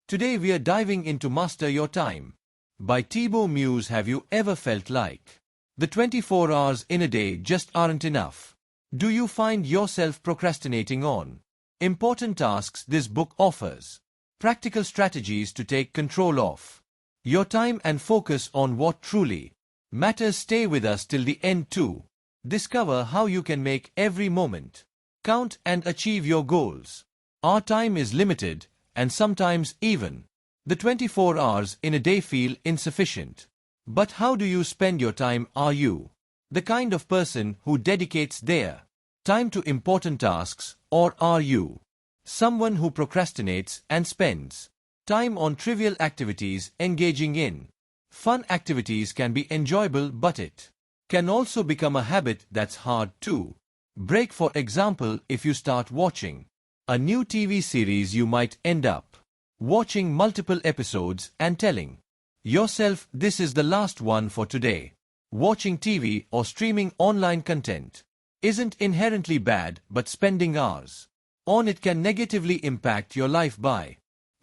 Today we are diving into Master Your Time by Thibaut Meurisse. Have you ever felt like the 24 hours in a day just aren't enough? Do you find yourself procrastinating on important tasks? This book offers practical strategies to take control of your time and focus on what truly matters. Stay with us till the end to discover how you can make every moment count and achieve your goals. Our time is limited, and sometimes even the 24 hours in a day feel insufficient. But how do you spend your time? Are you the kind of person who dedicates their time to important tasks, or are you someone who procrastinates and spends time on trivial activities? Engaging in fun activities can be enjoyable, but it can also become a habit that's hard to break. For example, if you start watching a new TV series, you might end up watching multiple episodes and telling yourself this is the last one for today. Watching TV or streaming online content isn't inherently bad, but spending hours on it can negatively impact your life. By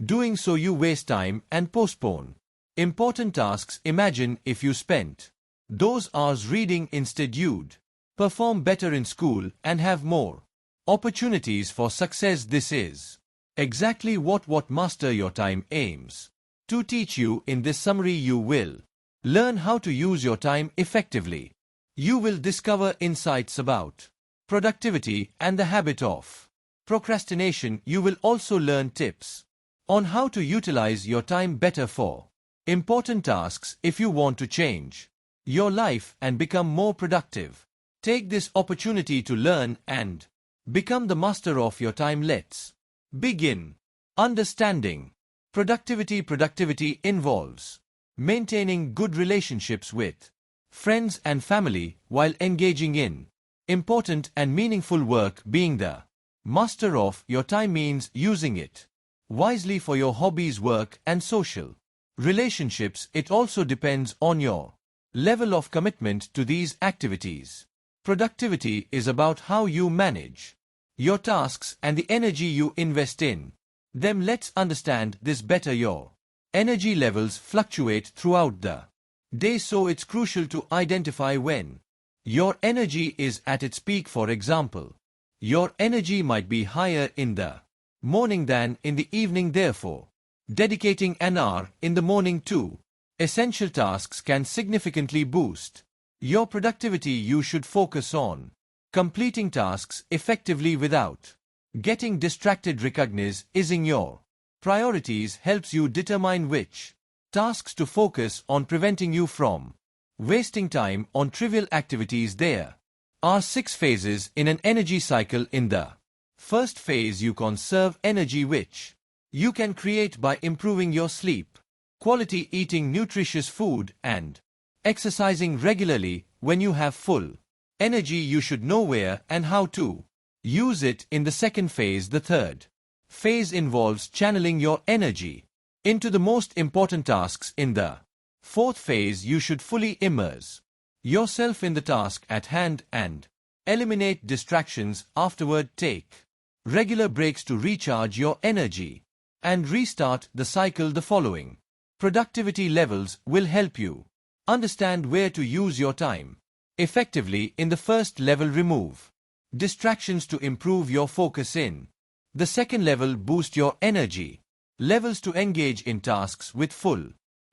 doing so, you waste time and postpone important tasks. Imagine if you spent those hours reading instead. You'd perform better in school and have more opportunities for success. This is exactly what Master Your Time aims to teach you. In this summary, you will learn how to use your time effectively. You will discover insights about productivity and the habit of procrastination. You will also learn tips on how to utilize your time better for important tasks. If you want to change your life and become more productive, take this opportunity to learn and become the master of your time. Let's begin. Understanding productivity. Productivity involves maintaining good relationships with friends and family while engaging in important and meaningful work. Being the master of your time means using it wisely for your hobbies, work, and social relationships. It also depends on your level of commitment to these activities. Productivity is about how you manage your tasks and the energy you invest in them. Let's understand this better. Your energy levels fluctuate throughout the day, so it's crucial to identify when your energy is at its peak. For example, your energy might be higher in the morning than in the evening. Therefore, dedicating an hour in the morning to essential tasks can significantly boost your productivity. You should focus on completing tasks effectively without getting distracted. Recognizing your priorities helps you determine which tasks to focus on, preventing you from wasting time on trivial activities. There are 6 phases in an energy cycle. In the first phase, you conserve energy, which you can create by improving your sleep quality, eating nutritious food, and exercising regularly. When you have full energy, you should know where and how to use it. In the second phase, the third phase involves channeling your energy into the most important tasks. In the fourth phase, you should fully immerse yourself in the task at hand and eliminate distractions. Afterward, take regular breaks to recharge your energy and restart the cycle. The following productivity levels will help you understand where to use your time effectively. In the first level, remove distractions to improve your focus. In the second level, boost your energy levels to engage in tasks with full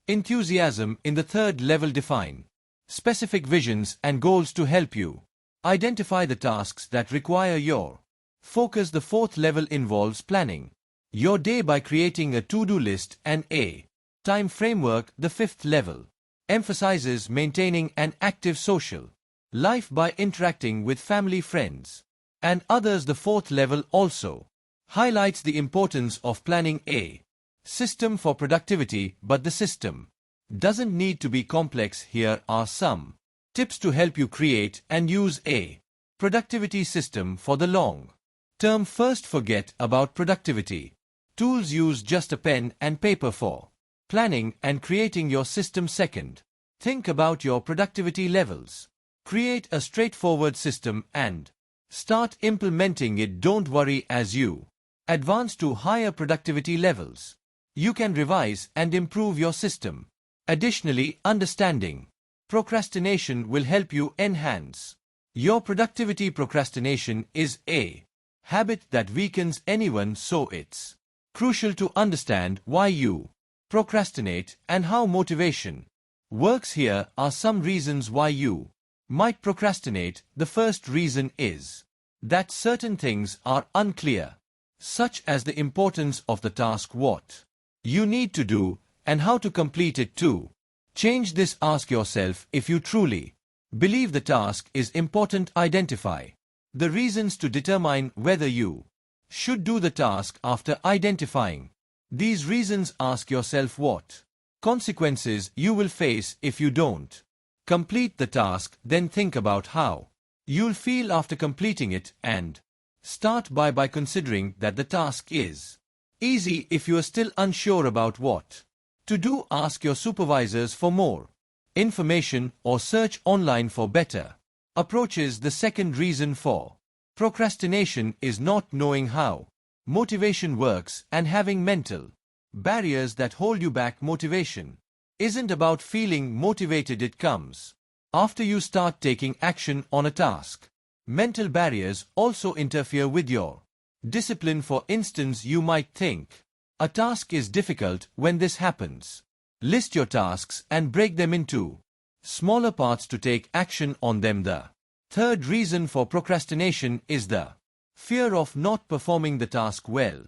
enthusiasm. In the third level, define specific visions and goals to help you identify the tasks that require your focus. The fourth level involves planning your day by creating a to-do list and a time framework. The fifth level emphasizes maintaining an active social life by interacting with family, friends, and others. The fourth level also highlights the importance of planning a system for productivity, but the system doesn't need to be complex. Here are some tips to help you create and use a productivity system for the long term. First, forget about productivity tools. Use just a pen and paper for planning and creating your system. Second, think about your productivity levels. Create a straightforward system and start implementing it. Don't worry as you advance to higher productivity levels. you can revise and improve your system. Additionally, understanding procrastination will help you enhance your productivity. Procrastination is a habit that weakens anyone, so it's crucial to understand why you procrastinate and how motivation works. Here are some reasons why you might procrastinate. The first reason is that certain things are unclear, such as the importance of the task, what you need to do, and how to complete it. To change this, ask yourself if you truly believe the task is important. Identify the reasons to determine whether you should do the task. After identifying these reasons, ask yourself what consequences you will face if you don't complete the task. Then think about how you'll feel after completing it, and start by considering that the task is easy. If you are still unsure about what to do, ask your supervisors for more information or search online for better approaches. The second reason for procrastination is not knowing how motivation works and having mental barriers that hold you back. Motivation isn't about feeling motivated, it comes after you start taking action on a task. Mental barriers also interfere with your discipline. For instance, you might think a task is difficult. When this happens, list your tasks and break them into smaller parts to take action on them. The third reason for procrastination is the fear of not performing the task well.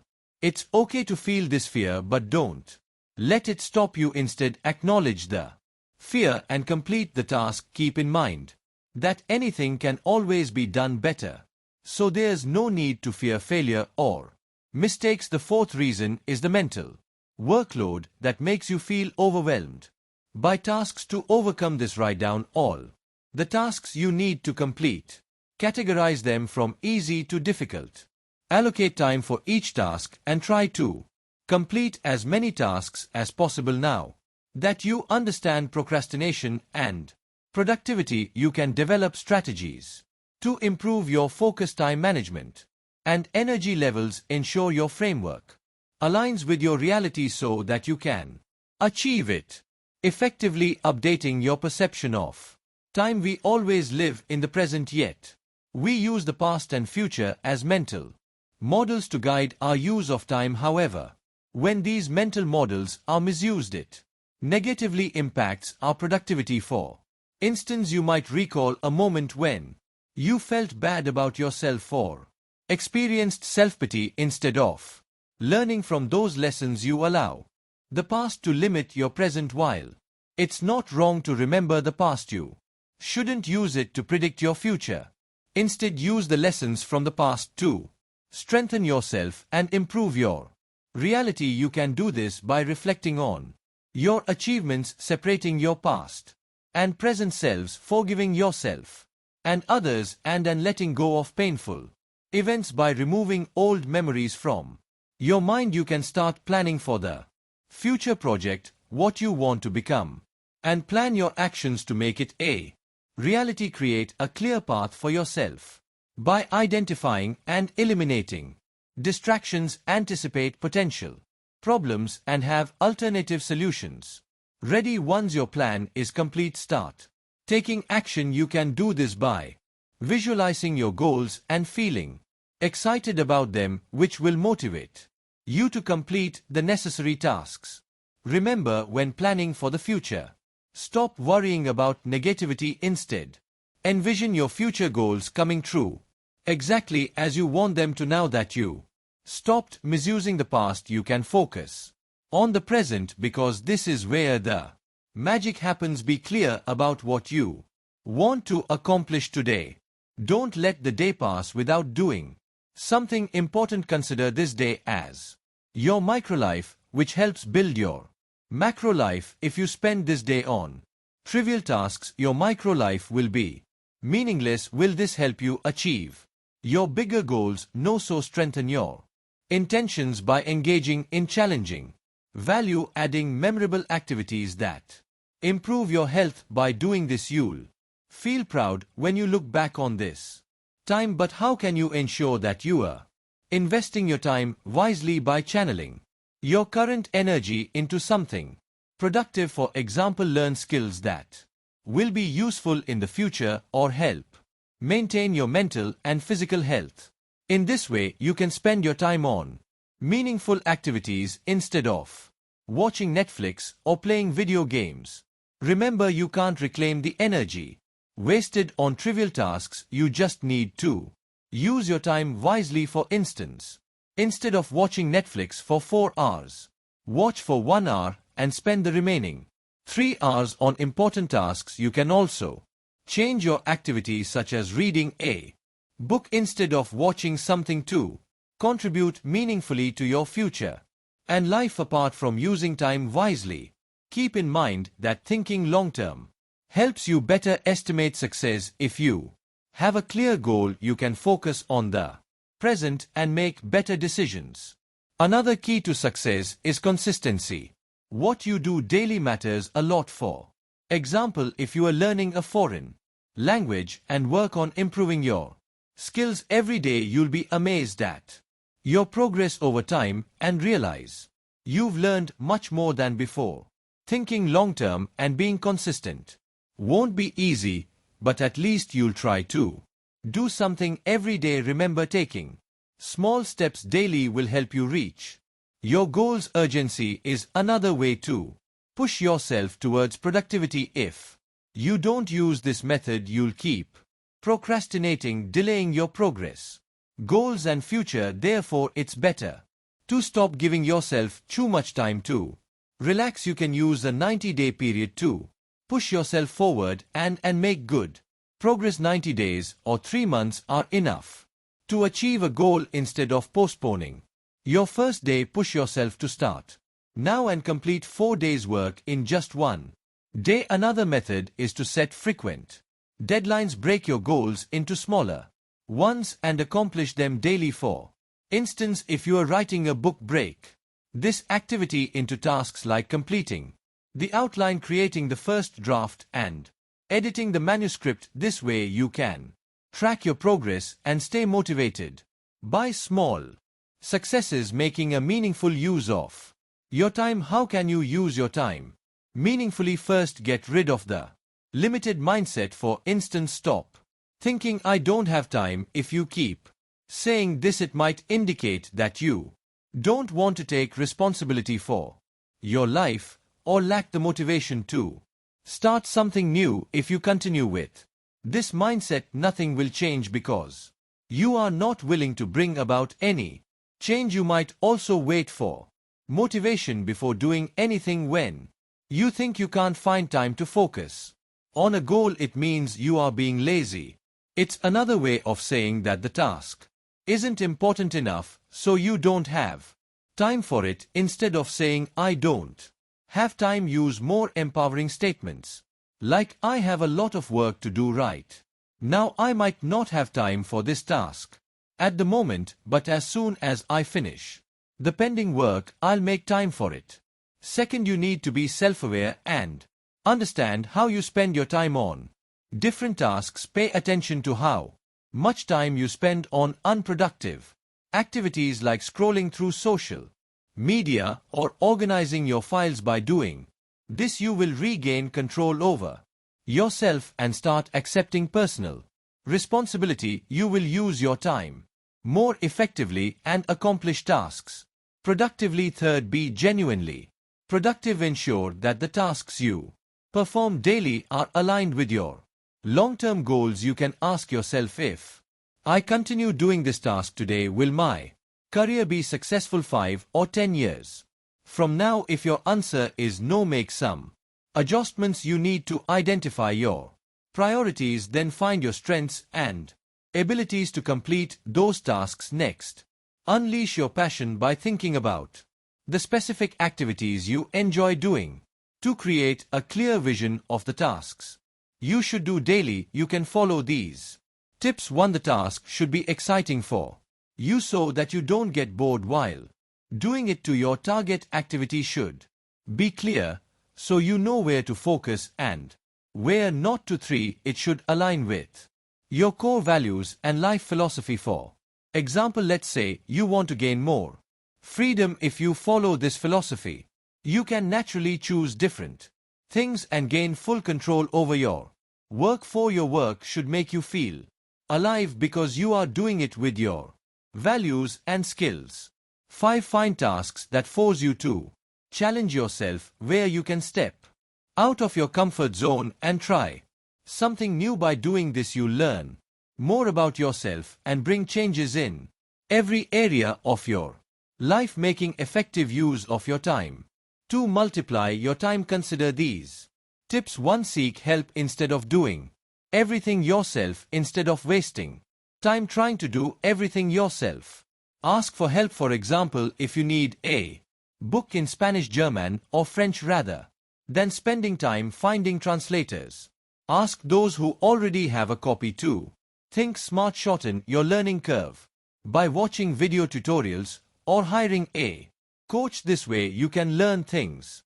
It's okay to feel this fear, but don't let it stop you. Instead, acknowledge the fear and complete the task. Keep in mind that anything can always be done better, so there's no need to fear failure or mistakes. The fourth reason is the mental workload that makes you feel overwhelmed by tasks. To overcome this, write down all the tasks you need to complete. Categorize them from easy to difficult. Allocate time for each task and try to complete as many tasks as possible. Now that you understand procrastination and productivity, you can develop strategies to improve your focus, time management, and energy levels. Ensure your framework aligns with your reality so that you can achieve it effectively. Updating your perception of time. We always live in the present, yet we use the past and future as mental models to guide our use of time. However, when these mental models are misused, it negatively impacts our productivity. For instance, you might recall a moment when you felt bad about yourself or experienced self-pity. Instead of learning from those lessons, you allow the past to limit your present. While it's not wrong to remember the past, you shouldn't use it to predict your future. Instead, use the lessons from the past to strengthen yourself and improve your reality. You can do this by reflecting on your achievements, separating your past and present selves, forgiving yourself and others, and letting go of painful events. By removing old memories from your mind, you can start planning for the future project, what you want to become, and plan your actions to make it a reality. Create a clear path for yourself by identifying and eliminating distractions. Anticipate potential problems and have alternative solutions ready once your plan is complete. Start taking action. You can do this by visualizing your goals and feeling excited about them, which will motivate you to complete the necessary tasks. Remember, when planning for the future, stop worrying about negativity. Instead, envision your future goals coming true exactly as you want them to. Now that you stopped misusing the past, you can focus on the present, because this is where the magic happens. Be clear about what you want to accomplish today. Don't let the day pass without doing something important. Consider this day as your micro-life, which helps build your macro-life. If you spend this day on trivial tasks, your micro-life will be meaningless. Will this help you achieve your bigger goals? No. So strengthen your intentions by engaging in challenging, value-adding, memorable activities that improve your health. By doing this, you'll feel proud when you look back on this time. But how can you ensure that you are investing your time wisely? By channeling your current energy into something productive. For example, learn skills that will be useful in the future or help maintain your mental and physical health. In this way, you can spend your time on meaningful activities instead of watching Netflix or playing video games. Remember, you can't reclaim the energy wasted on trivial tasks. You just need to use your time wisely. For instance, instead of watching Netflix for 4 hours, watch for 1 hour and spend the remaining 3 hours on important tasks. You can also change your activities, such as reading a book instead of watching something, to contribute meaningfully to your future and life. Apart from using time wisely, keep in mind that thinking long-term helps you better estimate success. If you have a clear goal, you can focus on the present and make better decisions. Another key to success is consistency. What you do daily matters a lot. For example, if you are learning a foreign language and work on improving your skills every day, you'll be amazed at your progress over time and realize you've learned much more than before. Thinking long-term and being consistent won't be easy, but at least you'll try to do something every day. Remember, taking small steps daily will help you reach your goals. Urgency is another way to push yourself towards productivity. If you don't use this method, you'll keep procrastinating, delaying your progress, goals and future. Therefore, it's better to stop giving yourself too much time to relax. You can use a 90-day period to push yourself forward and make good progress. 90 days or 3 months are enough to achieve a goal. Instead of postponing your first day, push yourself to start now and complete 4 days' work in just 1 day. Another method is to set frequent deadlines. Break your goals into smaller ones and accomplish them daily. For instance, if you are writing a book, break this activity into tasks like completing the outline, creating the first draft, and editing the manuscript. This way you can track your progress and stay motivated by small successes. Making a meaningful use of your time. How can you use your time meaningfully? First, get rid of the limited mindset. For instance, stop thinking "I don't have time." If you keep saying this, it might indicate that you don't want to take responsibility for your life or lack the motivation to start something new. If you continue with this mindset, nothing will change because you are not willing to bring about any change. You might also wait for motivation before doing anything. When you think you can't find time to focus on a goal, it means you are being lazy. It's another way of saying that the task isn't important enough, so you don't have time for it. Instead of saying "I don't have time," use more empowering statements like "I have a lot of work to do right now. I might not have time for this task at the moment, but as soon as I finish the pending work, I'll make time for it." Second, you need to be self-aware and understand how you spend your time on different tasks. Pay attention to how much time you spend on unproductive activities like scrolling through social media or organizing your files. By doing this, you will regain control over yourself and start accepting personal responsibility. You will use your time more effectively and accomplish tasks productively. Third, be genuinely productive. Ensure that the tasks you perform daily are aligned with your long-term goals. You can ask yourself, if I continue doing this task today, will my career be successful 5 or 10 years from now? If your answer is no, make some adjustments. You need to identify your priorities, then find your strengths and abilities to complete those tasks. Next, unleash your passion by thinking about the specific activities you enjoy doing. To create a clear vision of the tasks you should do daily, you can follow these tips. 1. The task should be exciting for you so that you don't get bored while doing it. 2. Your target activity should be clear so you know where to focus and where not to. 3. It should align with your core values and life philosophy. For example, let's say you want to gain more Freedom. If you follow this philosophy, you can naturally choose different things and gain full control over your work. For your work should make you feel alive because you are doing it with your values and skills. 5. Find tasks that force you to challenge yourself, where you can step out of your comfort zone and try something new. By doing this, you learn more about yourself and bring changes in every area of your life, making effective use of your time. 2. Multiply your time. Consider these tips. 1. Seek help instead of doing everything yourself. Instead of wasting time trying to do everything yourself, ask for help. For example, if you need a book in Spanish, German, or French, rather than spending time finding translators, ask those who already have a copy. 2. Think smart. Shorten your learning curve by watching video tutorials or hiring a coach. This way you can learn things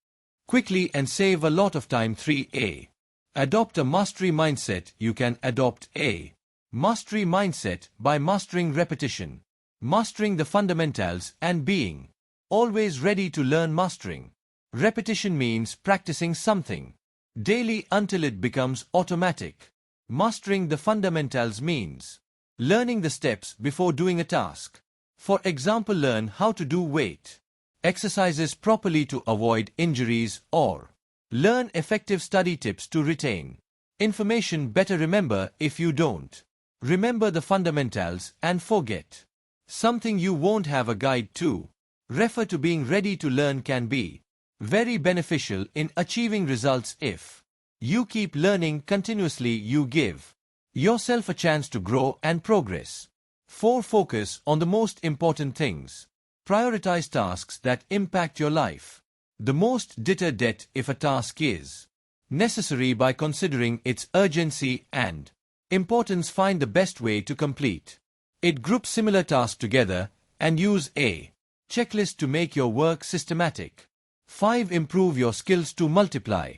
quickly and save a lot of time. 3. Adopt a mastery mindset. You can adopt a mastery mindset by mastering repetition, mastering the fundamentals, and being always ready to learn. Mastering repetition means practicing something daily until it becomes automatic. Mastering the fundamentals means learning the steps before doing a task. For example, learn how to do weight exercises properly to avoid injuries, or learn effective study tips to retain information better. Remember, if you don't remember the fundamentals and forget something, you won't have a guide to refer to. Being ready to learn can be very beneficial in achieving results. If you keep learning continuously, you give yourself a chance to grow and progress. 4. Focus on the most important things. Prioritize tasks that impact your life the most. Deter if a task is necessary by considering its urgency and importance. Find the best way to complete it. Group similar tasks together and use a checklist to make your work systematic. 5. Improve your skills to multiply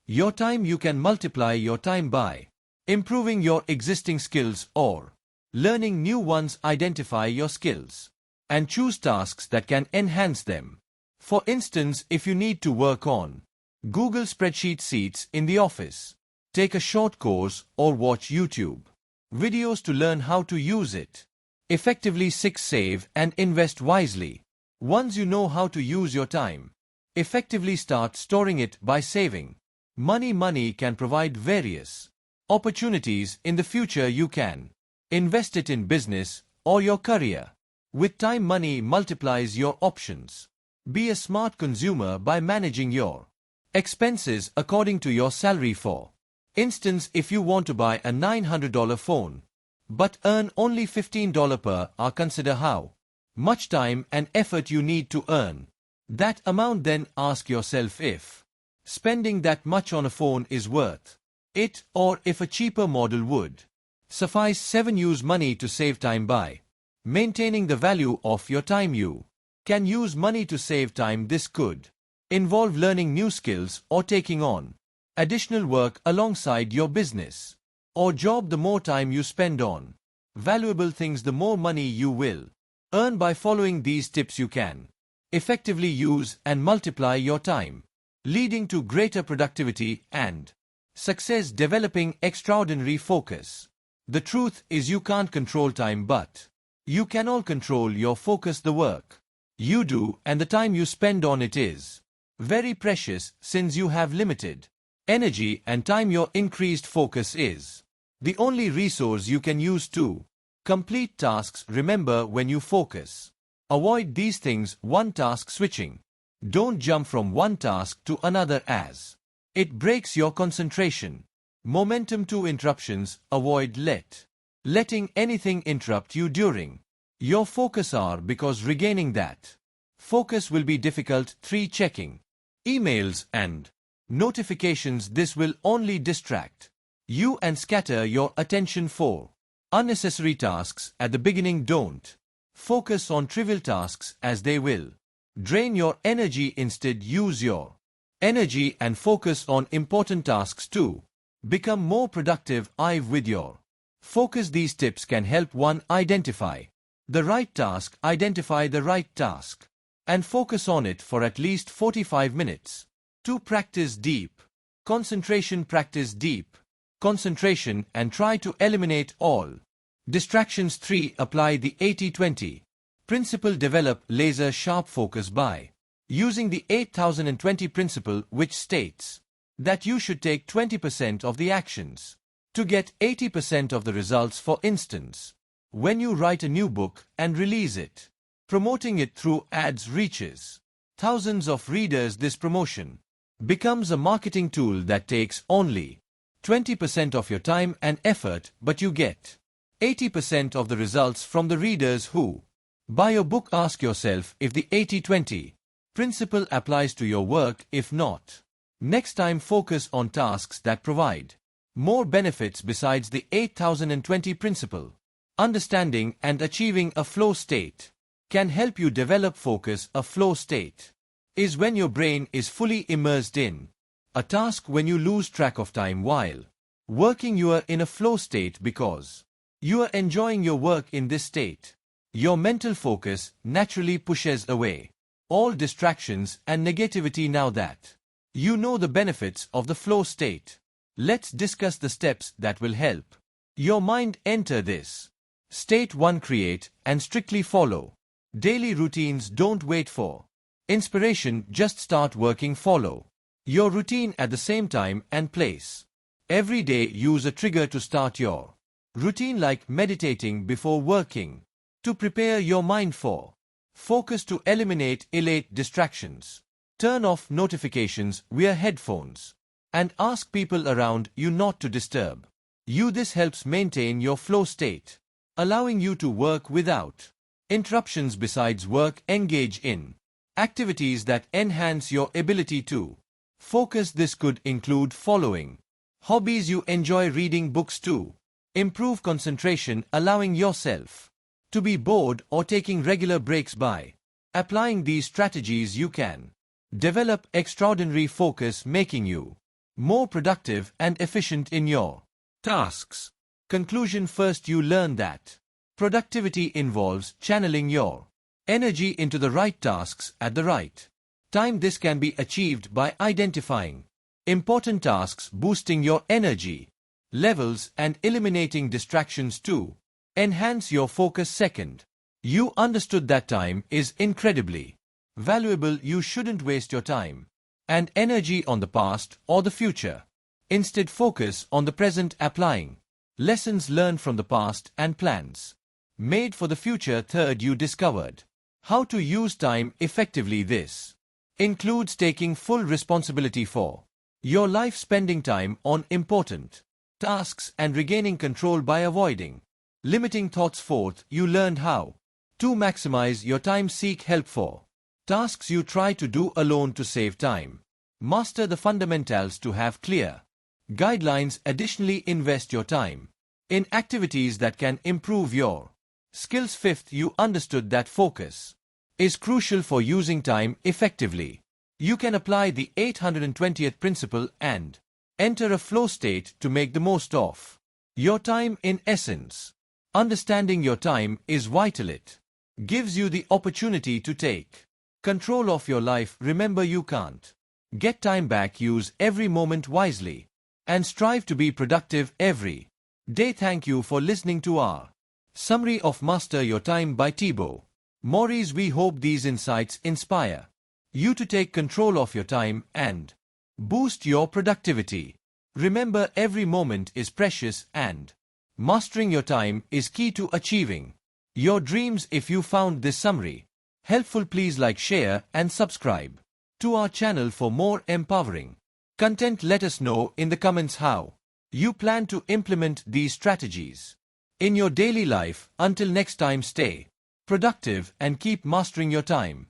your time. You can multiply your time by improving your existing skills or learning new ones. Identify your skills and choose tasks that can enhance them. For instance, if you need to work on Google spreadsheet sheets in the office, take a short course or watch YouTube videos to learn how to use it effectively. 6. Save and invest wisely. Once you know how to use your time effectively, start storing it by saving money. Money can provide various opportunities in the future. You can invest it in business or your career. With time, money multiplies your options. Be a smart consumer by managing your expenses according to your salary. For instance, if you want to buy a $900 phone but earn only $15 per hour, consider how much time and effort you need to earn that amount. Then ask yourself if spending that much on a phone is worth it, or if a cheaper model would suffice. 7. Use money to save time by maintaining the value of your time. You can use money to save time. This could involve learning new skills or taking on additional work alongside your business or job. The more time you spend on valuable things, the more money you will earn. By following these tips, you can effectively use and multiply your time, leading to greater productivity and success. Developing extraordinary focus. The truth is, you can't control time, but you can all control your focus. The work you do and the time you spend on it is very precious. Since you have limited energy and time, your increased focus is the only resource you can use to complete tasks. Remember, when you focus, avoid these things. 1. Task switching. Don't jump from one task to another, as it breaks your concentration. Momentum. 2. Interruptions. Avoid letting anything interrupt you during your focus hour, because regaining that focus will be difficult. 3. Checking emails and notifications. This will only distract you and scatter your attention. 4. Unnecessary tasks. At the beginning, don't focus on trivial tasks, as they will drain your energy. Instead, use your energy and focus on important tasks to become more productive. With your focus, these tips can help. 1. Identify the right task. Identify the right task and focus on it for at least 45 minutes. 2. Practice deep concentration. Practice deep concentration and try to eliminate all distractions. 3. Apply the 80-20 principle. Develop laser-sharp focus by using the 8020 principle, which states that you should take 20% of the actions to get 80% of the results. For instance, when you write a new book and release it, promoting it through ads reaches thousands of readers. This promotion becomes a marketing tool that takes only 20% of your time and effort, but you get 80% of the results from the readers who buy your book. Ask yourself if the 80-20 principle applies to your work. If not, next time focus on tasks that provide more benefits besides the 8020 principle. Understanding and achieving a flow state can help you develop focus. A flow state is when your brain is fully immersed in a task. When you lose track of time while working, you are in a flow state because you are enjoying your work. In this state, your mental focus naturally pushes away all distractions and negativity. Now that you know the benefits of the flow state, let's discuss the steps that will help your mind enter this state. 1. Create and strictly follow daily routines. Don't wait for inspiration, just start working. Follow your routine at the same time and place. Every day use a trigger to start your routine, like meditating before working, to prepare your mind for focus. To eliminate illicit distractions, turn off notifications via headphones and ask people around you not to disturb you. This helps maintain your flow state, allowing you to work without interruptions. Besides work, engage in activities that enhance your ability to focus. This could include following hobbies you enjoy, reading books to improve concentration, allowing yourself to be bored, or taking regular breaks. By applying these strategies, you can develop extraordinary focus, making you more productive and efficient in your tasks. Conclusion. First, you learn that productivity involves channeling your energy into the right tasks at the right time. This can be achieved by identifying important tasks, boosting your energy levels, and eliminating distractions to enhance your focus. Second, you understood that time is incredibly valuable. You shouldn't waste your time and energy on the past or the future. Instead, focus on the present, applying lessons learned from the past and plans made for the future. Third, you discovered how to use time effectively. This includes taking full responsibility for your life, spending time on important tasks, and regaining control by avoiding limiting thoughts. Fourth, you learned how to maximize your time. Seek help for tasks you try to do alone to save time. Master the fundamentals to have clear guidelines. Additionally, invest your time in activities that can improve your skills. Fifth, you understood that focus is crucial for using time effectively. You can apply the 820th principle and enter a flow state to make the most of your time. In essence, understanding your time is vital. It gives you the opportunity to take control of your life. Remember, you can't get time back. Use every moment wisely and strive to be productive every day. Thank you for listening to our summary of Master Your Time by Thibaut Meurisse. We hope these insights inspire you to take control of your time and boost your productivity. Remember, every moment is precious and mastering your time is key to achieving your dreams. If you found this summary helpful, please like, share and subscribe to our channel for more empowering content. Let us know in the comments how you plan to implement these strategies in your daily life. Until next time, stay productive and keep mastering your time.